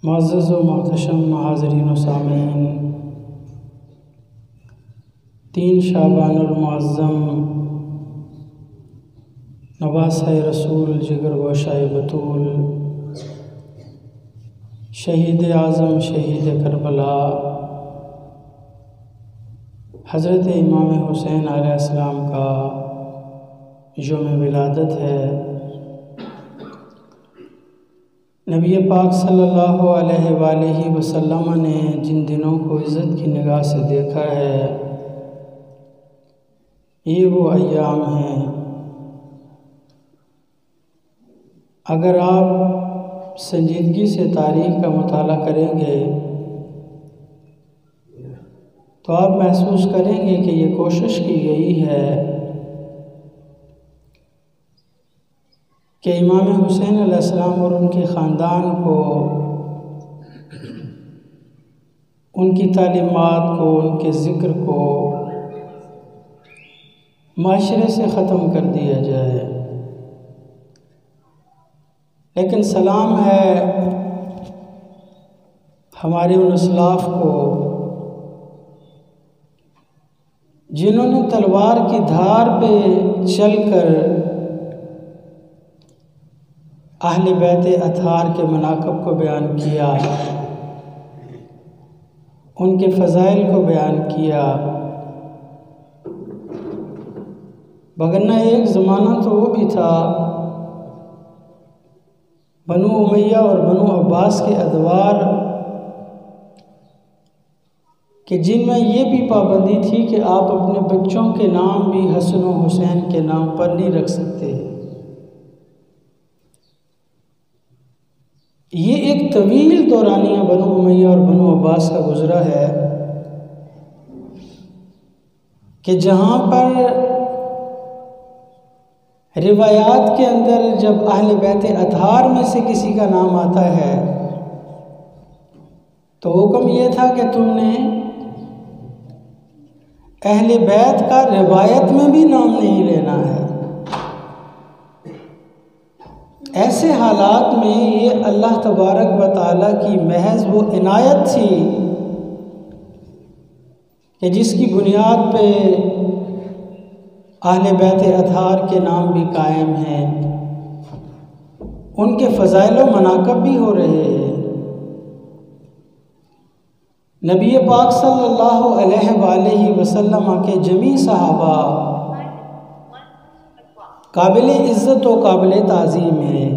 मुअज़्ज़ज़ व मोहतरम हाज़रीन व सामीन, 3 शाबानुल मुअज़्ज़म नवासे रसूल जिगर गोशाए बतूल शहीद आज़म शहीद करबला हज़रत इमाम हुसैन अलैहिस्सलाम का यौम विलादत है। नबी पाक सल्लल्लाहु अलैहि वसल्लम ने जिन दिनों को इज़्ज़त की निगाह से देखा है, ये वो अय्याम हैं। अगर आप संजीदगी से तारीख़ का मुताला करेंगे तो आप महसूस करेंगे कि ये कोशिश की गई है कि इमाम हुसैन अलैहिस्सलाम और उनके ख़ानदान को, उनकी तालीमात को, उनके ज़िक्र को माशरे से ख़त्म कर दिया जाए। लेकिन सलाम है हमारे उन असलाफ़ को जिन्होंने तलवार की धार पे चलकर अहले बैत अतहार के मनाक़ब को बयान किया, उनके फ़ज़ाइल को बयान किया। वरना एक ज़माना तो वो भी था बनु उमैया और बनु अब्बास के अदवार कि जिनमें ये भी पाबंदी थी कि आप अपने बच्चों के नाम भी हसन और हुसैन के नाम पर नहीं रख सकते। ये एक तवील दौरानिया बनु उमैया और बनु अब्बास का गुज़रा है कि जहाँ पर रिवायात के अंदर जब अहले बैत अतहार में से किसी का नाम आता है तो हुक्म ये था कि तुमने अहले बैत का रिवायत में भी नाम नहीं लेना है। ऐसे हालात में ये अल्लाह तबारक व तआला की महज वो इनायत थी कि जिसकी बुनियाद पे अहले बैत अतहार के नाम भी कायम हैं, उनके फ़ज़ाइल व मनाक़ब भी हो रहे हैं। नबी पाक सल्लल्लाहु अलैहि वसल्लम के जमी सहाबा काबिल इज़्ज़त व काबिल ताज़ीम है।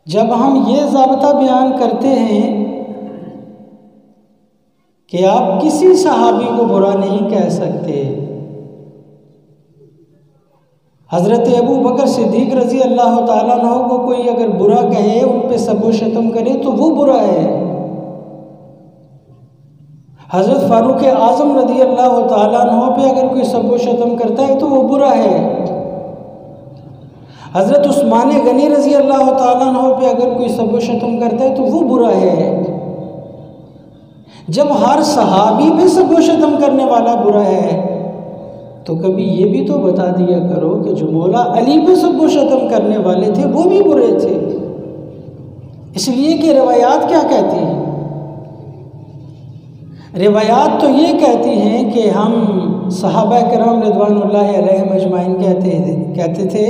जब हम ये ज़ाब्ता बयान करते हैं कि आप किसी सहाबी को बुरा नहीं कह सकते, हज़रत अबू बकर सिद्दीक़ रज़ी अल्लाह ताला अन्हु को कोई अगर बुरा कहे, उन पे सब शतम करे तो वो बुरा है। हज़रत फ़ारूक़ आज़म रज़ी अल्लाह ताला अन्हु पे अगर कोई सब शतम करता है तो वो बुरा है। हज़रत उस्मान गनी रज़ी अल्लाह ताला अन्हु पे अगर कोई सब शतम करता है तो वो बुरा है। जब हर सहाबी पे सब शतम करने वाला बुरा है तो कभी ये भी तो बता दिया करो कि जो मौला अली पे सब शतम करने वाले थे वो भी बुरे थे। इसलिए कि रिवायात क्या कहती हैं? रिवायात तो ये कहती हैं कि हम सहाबा किराम रिज़वानुल्लाहि अलैहिम अजमाइन कहते थे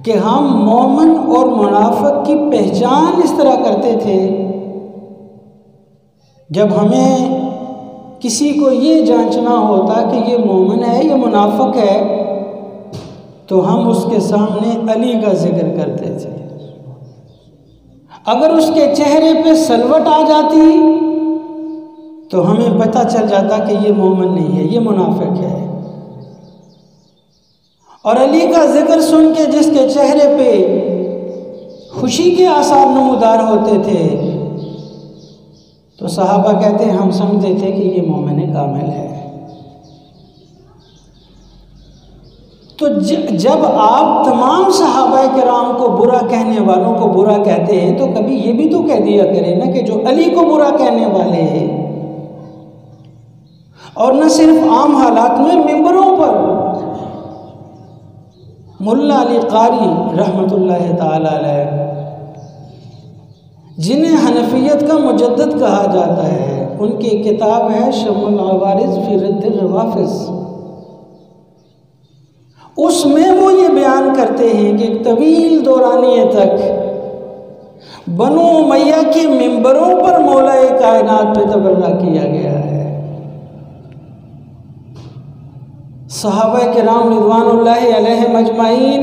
कि हम मोमिन और मुनाफिक की पहचान इस तरह करते थे, जब हमें किसी को ये जांचना होता कि ये मोमिन है या मुनाफिक है तो हम उसके सामने अली का जिक्र करते थे। अगर उसके चेहरे पे सलवट आ जाती तो हमें पता चल जाता कि ये मोमिन नहीं है, ये मुनाफिक है। और अली का जिक्र सुन के जिसके चेहरे पे खुशी के आसार नमूदार होते थे तो सहाबा कहते हैं हम समझते थे कि ये मोमिन कामिल है। तो जब आप तमाम सहाबा किराम को बुरा कहने वालों को बुरा कहते हैं तो कभी ये भी तो कह दिया करें ना कि जो अली को बुरा कहने वाले हैं, और न सिर्फ आम हालात में मिंबरों पर मुल्ला अली कारी रहमतुल्लाह ताला अलैह जिन्हें हनफियत का मुजद्दिद कहा जाता है, उनकी किताब है शम्मुल अवारिज़ फ़ी रद्दिर रवाफ़िज़। उसमें वो ये बयान करते हैं कि एक तवील दौरानिये तक बनु उमैया के मिंबरों पर मौला कायनात पे तबर्रा किया गया है। सहाबा किराम रिज़वानुल्लाहि अलैहिम अजमाइन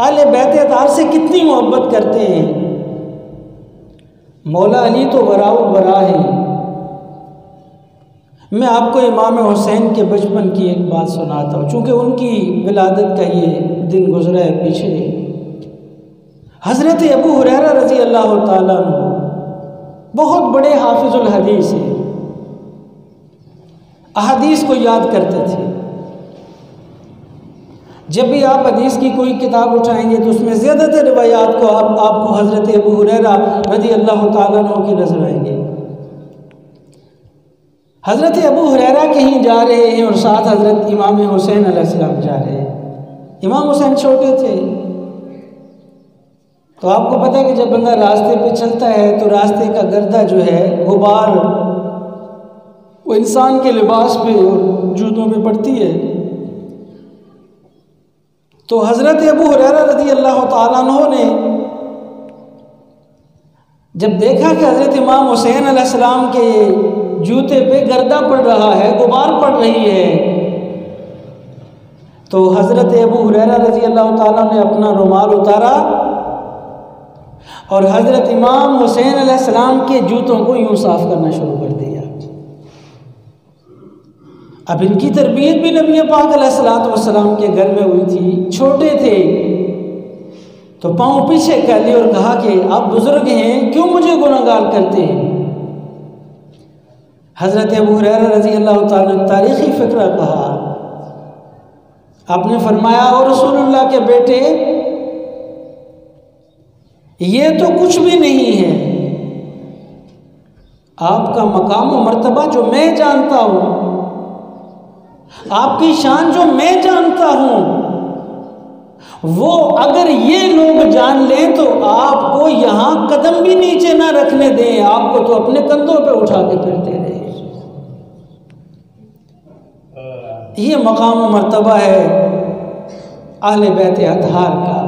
आले बैत अतार से कितनी मोहब्बत करते हैं। मौला अली तो बराउल बरा है। मैं आपको इमाम हुसैन के बचपन की एक बात सुनाता हूँ, चूँकि उनकी विलादत का ये दिन गुजरा है पीछे। हज़रत अबू हुरैरा रज़ी अल्लाह ताला अन्हु बहुत बड़े हाफिज़ुल हदीस हैं, अहादीस को याद करते थे। जब भी आप हदीस की कोई किताब उठाएंगे तो उसमें ज़्यादातर रिवायात को आपको हज़रत अबू हुरैरा रज़ी अल्लाह ताला अन्हु की नज़र आएंगे। हज़रत अबू हुरैरा कहीं जा रहे हैं और साथ हज़रत इमाम हुसैन अलैहिस्सलाम जा रहे हैं। इमाम हुसैन छोटे थे, तो आपको पता है कि जब बंदा रास्ते पे चलता है तो रास्ते का गर्दा जो है, गुबार, वो इंसान के लिबास पे और जूतों पे पड़ती है। तो हज़रत अबू हुरैरा रज़ी अल्लाह ताला अन्हु ने जब देखा कि हज़रत इमाम हुसैन अलैहिस्सलाम के जूते पे गर्दा पड़ रहा है, गुबार पड़ रही है, तो हज़रत अबू हुरैरा रज़ी अल्लाह ताला ने अपना रुमाल उतारा और हज़रत इमाम हुसैन अलैहिस्सलाम के जूतों को यूँ साफ़ करना शुरू कर दिया। अब इनकी तरबियत भी नबी पाक अलैहिस्सलाम के घर में हुई थी, छोटे थे, तो पाँव पीछे कर लिए और कहा कि आप बुज़ुर्ग हैं, क्यों मुझे गुनहगार करते हैं। हज़रत अबू हुरैरा रज़ी अल्लाह ताला ने तारीख़ी फ़िक्रा कहा। आपने फरमाया, और रसूलुल्लाह के बेटे, ये तो कुछ भी नहीं है। आपका मकाम और मर्तबा जो मैं जानता हूँ, आपकी शान जो मैं जानता हूँ, वो अगर ये लोग जान लें तो आपको यहाँ कदम भी नीचे ना रखने दें, आपको तो अपने कंधों पे उठा के फिरते रहे। ये मकाम और मर्तबा है अहले बैत अतहार का।